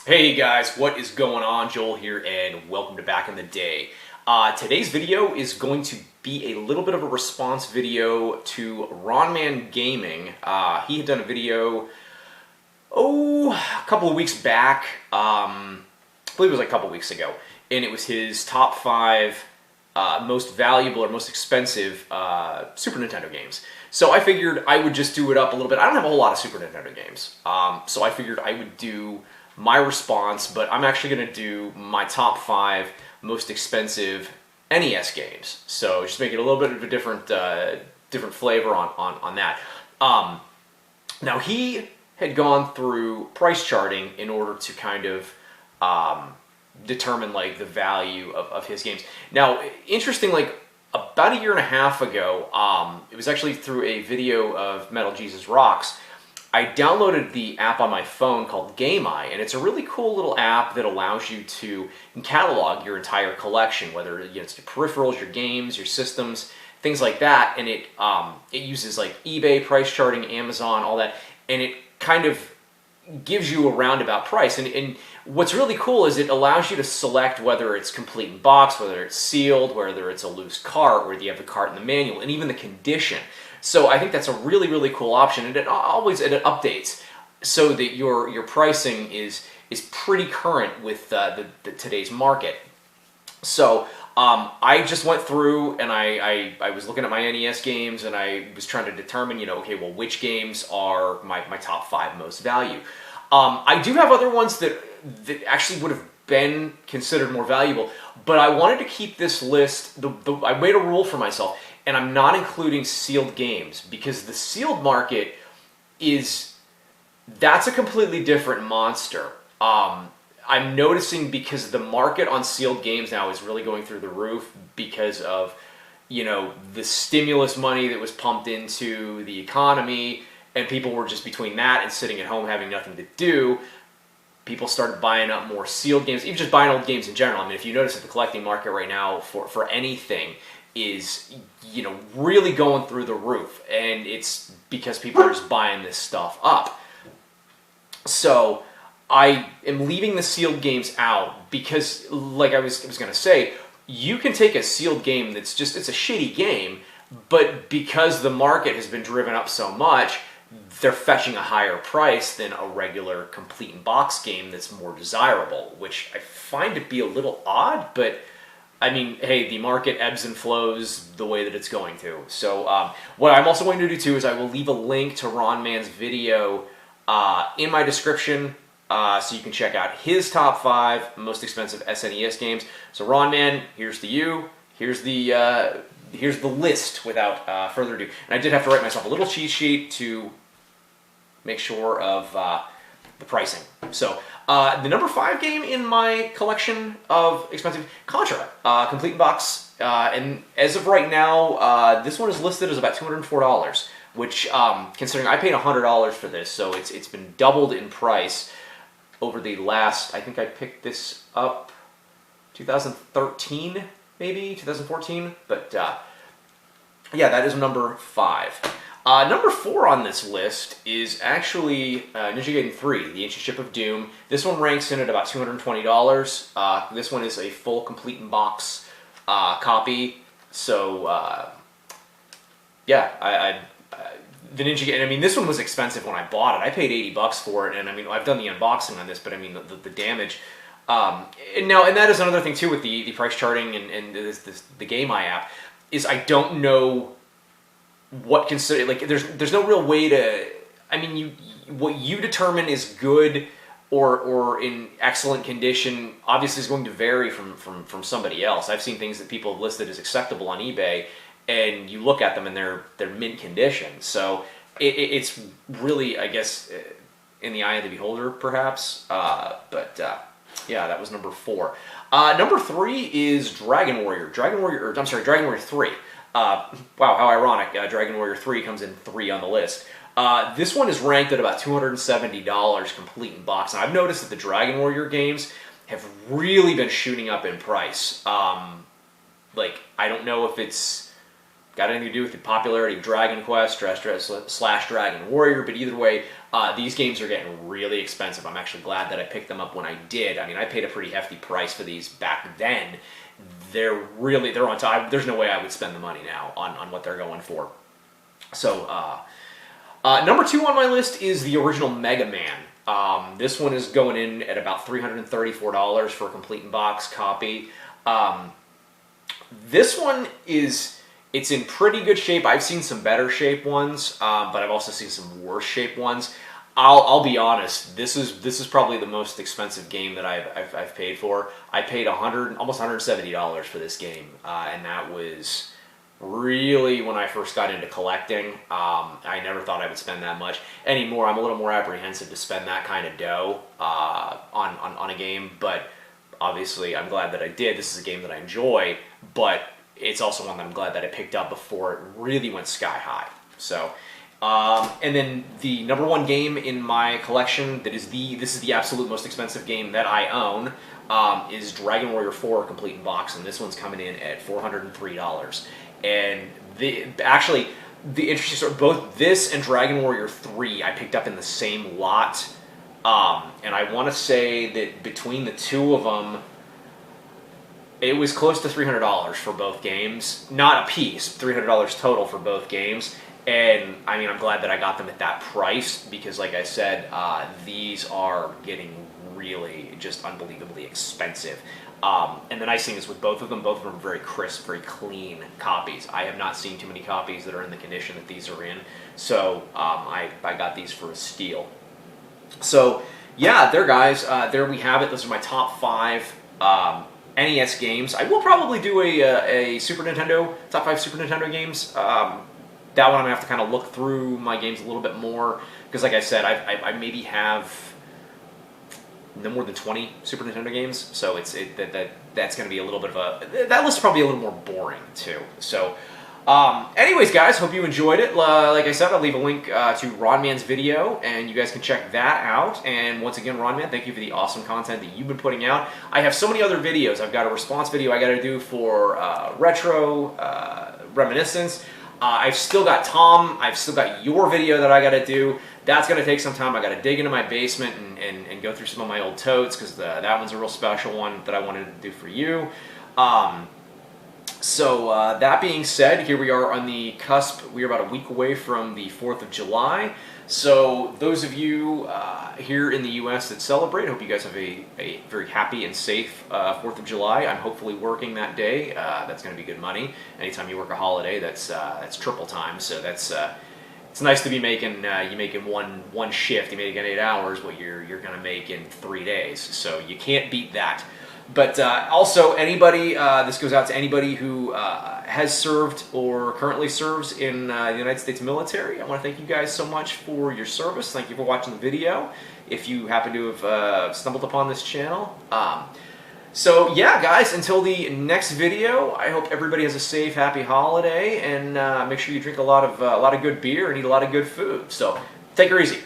Hey guys, what is going on? Joel here, and welcome to Back in the Day. Today's video is going to be a little bit of a response video to RonMan Gaming. He had done a video, a couple of weeks back, I believe it was like a couple of weeks ago, and it was his top 5 most valuable or most expensive Super Nintendo games. So I figured I would just do it up a little bit. I don't have a whole lot of Super Nintendo games, so I figured I would do my response, but I'm actually going to do my top 5 most expensive NES games. So just make it a little bit of a different flavor on that. Now he had gone through price charting in order to kind of determine like the value of his games. Now, interesting, like about a year and a half ago, it was actually through a video of Metal Jesus Rocks. I downloaded the app on my phone called GameEye, and it's a really cool little app that allows you to catalog your entire collection, whether it's your peripherals, your games, your systems, things like that. And it uses like eBay price charting, Amazon, all that, and it kind of gives you a roundabout price. And what's really cool is it allows you to select whether it's complete in box, whether it's sealed, whether it's a loose cart, whether you have the cart and the manual, and even the condition. So I think that's a really, really cool option, and it updates so that your pricing is pretty current with the today's market. So I just went through and I was looking at my NES games, and I was trying to determine, okay, well, which games are my top 5 most value. I do have other ones that actually would have been considered more valuable, but I wanted to keep this list. I made a rule for myself, and I'm not including sealed games, because the sealed market that's a completely different monster. I'm noticing, because the market on sealed games now is really going through the roof because of, the stimulus money that was pumped into the economy, and people were just between that and sitting at home having nothing to do. People started buying up more sealed games, even just buying old games in general. I mean, if you notice that the collecting market right now for anything is, really going through the roof, and it's because people are just buying this stuff up. So I am leaving the sealed games out because, like I was going to say, you can take a sealed game it's a shitty game, but because the market has been driven up so much, they're fetching a higher price than a regular complete in box game that's more desirable, which I find to be a little odd, but I mean, hey, the market ebbs and flows the way that it's going to. So what I'm also going to do too is I will leave a link to RonMan's video in my description, so you can check out his top 5 most expensive SNES games. So RonMan, here's to you. Here's the list without further ado. And I did have to write myself a little cheat sheet to make sure of the pricing. So the number 5 game in my collection of expensive, Contra, complete in box. And as of right now, this one is listed as about $204, which, considering I paid $100 for this, so it's been doubled in price over the last, I think I picked this up 2013, maybe 2014, but yeah, that is number 5. Number 4 on this list is actually Ninja Gaiden 3, The Ancient Ship of Doom. This one ranks in at about $220. This one is a full complete in box copy. So yeah, the Ninja Gaiden, I mean, this one was expensive when I bought it. I paid $80 for it, and I mean, I've done the unboxing on this, but I mean, the damage. And that is another thing too with the price charting and the GameEye app, is I don't know what consider, like, there's no real way to, I mean, what you determine is good or in excellent condition obviously is going to vary from somebody else. I've seen things that people have listed as acceptable on eBay, and you look at them and they're mint condition. So it's really, I guess, in the eye of the beholder, perhaps. Yeah, that was number 4. Number 3 is Dragon Warrior 3. Wow, how ironic. Dragon Warrior 3 comes in 3 on the list. This one is ranked at about $270 complete in box. And I've noticed that the Dragon Warrior games have really been shooting up in price. Like, I don't know if it's got anything to do with the popularity of Dragon Quest / Dragon Warrior, but either way, These games are getting really expensive. I'm actually glad that I picked them up when I did. I mean, I paid a pretty hefty price for these back then. They're on top. There's no way I would spend the money now on what they're going for. So, number 2 on my list is the original Mega Man. This one is going in at about $334 for a complete in box copy. This one it's in pretty good shape. I've seen some better shape ones, but I've also seen some worse shape ones. I'll be honest. This is probably the most expensive game that I've paid for. I paid almost $170 for this game, and that was really when I first got into collecting. I never thought I would spend that much. Anymore, I'm a little more apprehensive to spend that kind of dough on a game, but obviously I'm glad that I did. This is a game that I enjoy, but it's also one that I'm glad that I picked up before it really went sky high. So, and then the number 1 game in my collection this is the absolute most expensive game that I own, is Dragon Warrior 4 complete in box, and this one's coming in at $403. And the interesting story, both this and Dragon Warrior 3 I picked up in the same lot, and I want to say that between the two of them, it was close to $300 for both games. Not a piece, $300 total for both games. And I mean, I'm glad that I got them at that price because, like I said, these are getting really just unbelievably expensive. And the nice thing is with both of them are very crisp, very clean copies. I have not seen too many copies that are in the condition that these are in. So I got these for a steal. So yeah, there guys, there we have it. Those are my top 5 NES games. I will probably do a Super Nintendo, top 5 Super Nintendo games. That one I'm going to have to kind of look through my games a little bit more, because like I said, I maybe have no more than 20 Super Nintendo games, so that's going to be a little bit of that list is probably a little more boring too. So anyways guys, hope you enjoyed it. Like I said, I'll leave a link to RonMan's video, and you guys can check that out. And once again, RonMan, thank you for the awesome content that you've been putting out. I have so many other videos. I've got a response video I got to do for retro reminiscence. I've still got Tom. I've still got your video that I got to do. That's going to take some time. I got to dig into my basement and go through some of my old totes, because that one's a real special one that I wanted to do for you. So that being said, here we are on the cusp. We are about a week away from the 4th of July. So those of you here in the U.S. that celebrate, I hope you guys have a very happy and safe 4th of July. I'm hopefully working that day. That's going to be good money. Anytime you work a holiday, that's triple time. So that's it's nice to be making you making one shift. You make in 8 hours what you're going to make in 3 days. So you can't beat that. But also, anybody, this goes out to anybody who has served or currently serves in the United States military. I want to thank you guys so much for your service. Thank you for watching the video, if you happen to have stumbled upon this channel. So yeah, guys, until the next video, I hope everybody has a safe, happy holiday, and make sure you drink a lot of good beer and eat a lot of good food. So take her easy.